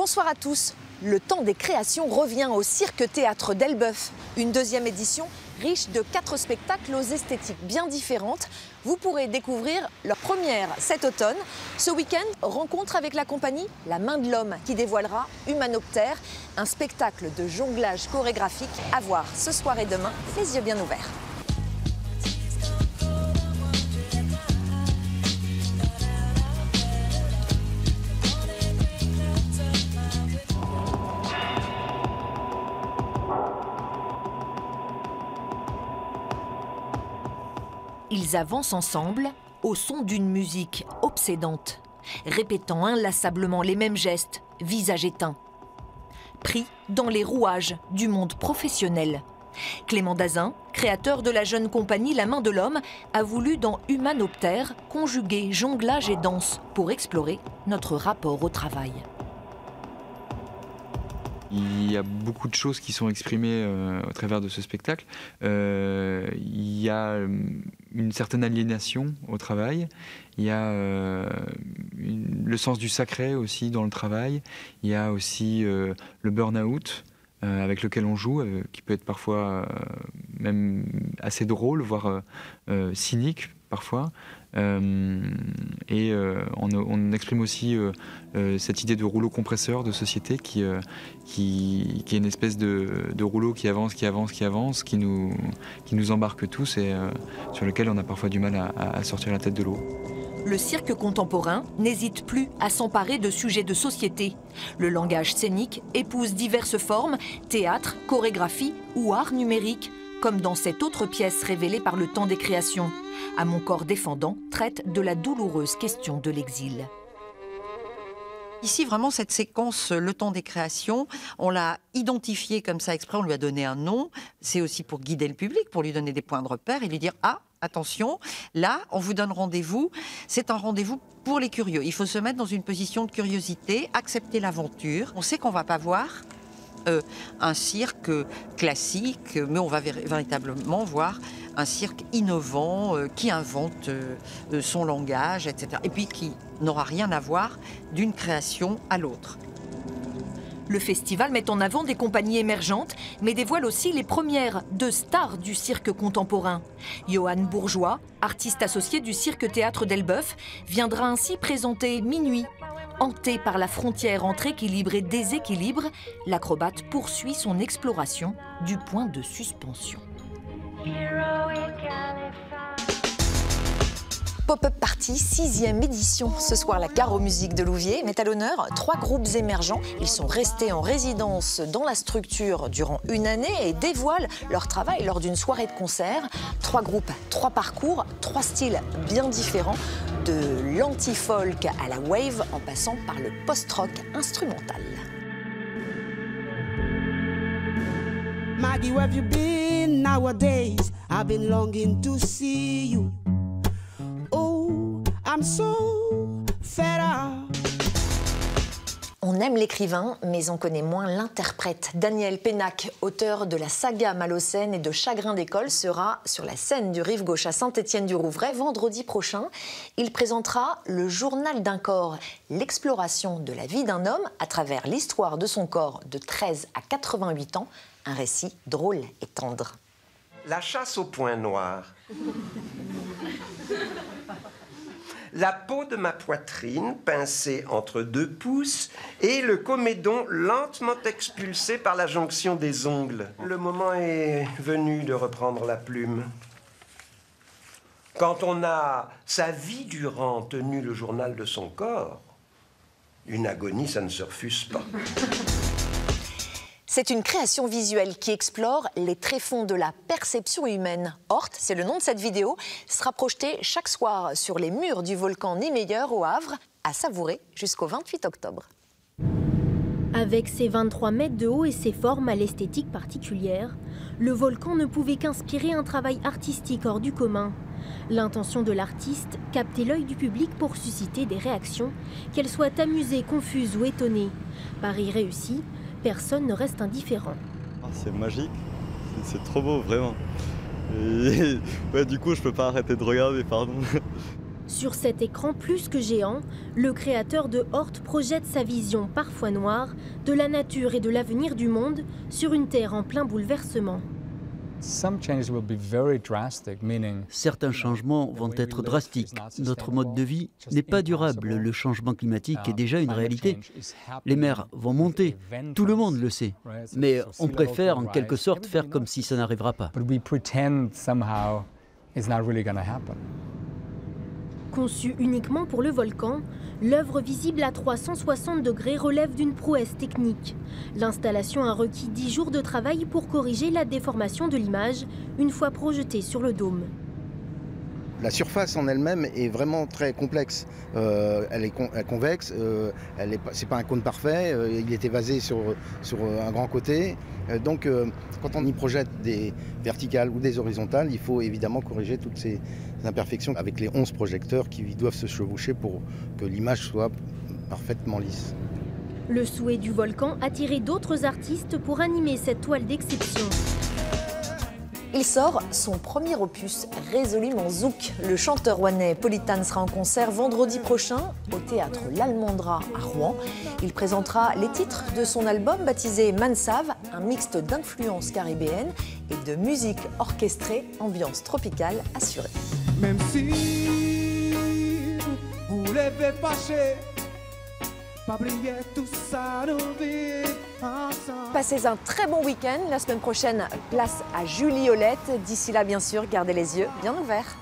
Bonsoir à tous. Le temps des créations revient au Cirque-Théâtre d'Elbeuf. Une deuxième édition riche de 4 spectacles aux esthétiques bien différentes. Vous pourrez découvrir leur première cet automne. Ce week-end, rencontre avec la compagnie La Main de l'Homme qui dévoilera Humanoptère, un spectacle de jonglage chorégraphique à voir ce soir et demain, les yeux bien ouverts. Ils avancent ensemble au son d'une musique obsédante, répétant inlassablement les mêmes gestes, visage éteint. Pris dans les rouages du monde professionnel. Clément Dazin, créateur de la jeune compagnie La Main de l'Homme, a voulu dans Humanoptère conjuguer jonglage et danse pour explorer notre rapport au travail. Il y a beaucoup de choses qui sont exprimées au travers de ce spectacle. Il y a une certaine aliénation au travail. Il y a le sens du sacré aussi dans le travail. Il y a aussi le burn-out avec lequel on joue, qui peut être parfois même assez drôle, voire cynique parfois. Et on exprime aussi cette idée de rouleau compresseur de société qui est une espèce de rouleau qui avance, qui nous embarque tous et sur lequel on a parfois du mal à sortir la tête de l'eau. Le cirque contemporain n'hésite plus à s'emparer de sujets de société. Le langage scénique épouse diverses formes, théâtre, chorégraphie ou art numérique, comme dans cette autre pièce révélée par le temps des créations. À mon corps défendant traite de la douloureuse question de l'exil. Ici, vraiment, cette séquence, le temps des créations, on l'a identifiée comme ça exprès, on lui a donné un nom. C'est aussi pour guider le public, pour lui donner des points de repère et lui dire « Ah, attention, là, on vous donne rendez-vous. C'est un rendez-vous pour les curieux. Il faut se mettre dans une position de curiosité, accepter l'aventure. On sait qu'on ne va pas voir un cirque classique, mais on va véritablement voir un cirque innovant qui invente son langage, etc. Et puis qui n'aura rien à voir d'une création à l'autre. Le festival met en avant des compagnies émergentes, mais dévoile aussi les premières deux stars du cirque contemporain. Johan Bourgeois, artiste associé du Cirque-Théâtre d'Elbeuf, viendra ainsi présenter Minuit. Hanté par la frontière entre équilibre et déséquilibre, l'acrobate poursuit son exploration du point de suspension. Pop-up Party, 6e édition. Ce soir, la Caro Musique de Louviers met à l'honneur 3 groupes émergents. Ils sont restés en résidence dans la structure durant une année et dévoilent leur travail lors d'une soirée de concert. 3 groupes, 3 parcours, 3 styles bien différents, de l'anti-folk à la wave en passant par le post-rock instrumental. Maggie, where have you been nowadays? I've been longing to see you. Oh, I'm so fed up. On aime l'écrivain, mais on connaît moins l'interprète. Daniel Pénac, auteur de la saga Malocène et de Chagrin d'école, sera sur la scène du Rive Gauche à Saint-Étienne-du-Rouvray vendredi prochain. Il présentera Le Journal d'un corps, l'exploration de la vie d'un homme à travers l'histoire de son corps de 13 à 88 ans. Un récit drôle et tendre. La chasse au point noir. La peau de ma poitrine pincée entre 2 pouces et le comédon lentement expulsé par la jonction des ongles. Le moment est venu de reprendre la plume. Quand on a sa vie durant tenu le journal de son corps, une agonie, ça ne se refuse pas. C'est une création visuelle qui explore les tréfonds de la perception humaine. Horte, c'est le nom de cette vidéo, sera projetée chaque soir sur les murs du volcan Niemeyer au Havre, à savourer jusqu'au 28 octobre. Avec ses 23 mètres de haut et ses formes à l'esthétique particulière, le volcan ne pouvait qu'inspirer un travail artistique hors du commun. L'intention de l'artiste, capter l'œil du public pour susciter des réactions, qu'elles soient amusées, confuses ou étonnées. Pari réussi, personne ne reste indifférent. C'est magique, c'est trop beau, vraiment. Et ouais, du coup, je peux pas arrêter de regarder, pardon. Sur cet écran plus que géant, le créateur de Horte projette sa vision parfois noire de la nature et de l'avenir du monde sur une terre en plein bouleversement. Certains changements vont être drastiques. Notre mode de vie n'est pas durable. Le changement climatique est déjà une réalité. Les mers vont monter. Tout le monde le sait. Mais on préfère en quelque sorte faire comme si ça n'arrivera pas. Conçue uniquement pour le volcan, l'œuvre visible à 360 degrés relève d'une prouesse technique. L'installation a requis 10 jours de travail pour corriger la déformation de l'image une fois projetée sur le dôme. La surface en elle-même est vraiment très complexe. Elle est convexe, c'est pas un cône parfait, il est évasé sur un grand côté. Donc quand on y projette des verticales ou des horizontales, il faut évidemment corriger toutes ces imperfections avec les 11 projecteurs qui doivent se chevaucher pour que l'image soit parfaitement lisse. Le souhait du volcan attirait d'autres artistes pour animer cette toile d'exception. Il sort son premier opus, résolument zouk. Le chanteur rouennais Polytane sera en concert vendredi prochain au théâtre L'Almendra à Rouen. Il présentera les titres de son album baptisé Mansave, un mixte d'influences caribéennes et de musique orchestrée, ambiance tropicale assurée. Même si vous l'avez fâché, pas briller tout ça nous vit ensemble. Passez un très bon week-end. La semaine prochaine, place à Julie Olette. D'ici là, bien sûr, gardez les yeux bien ouverts.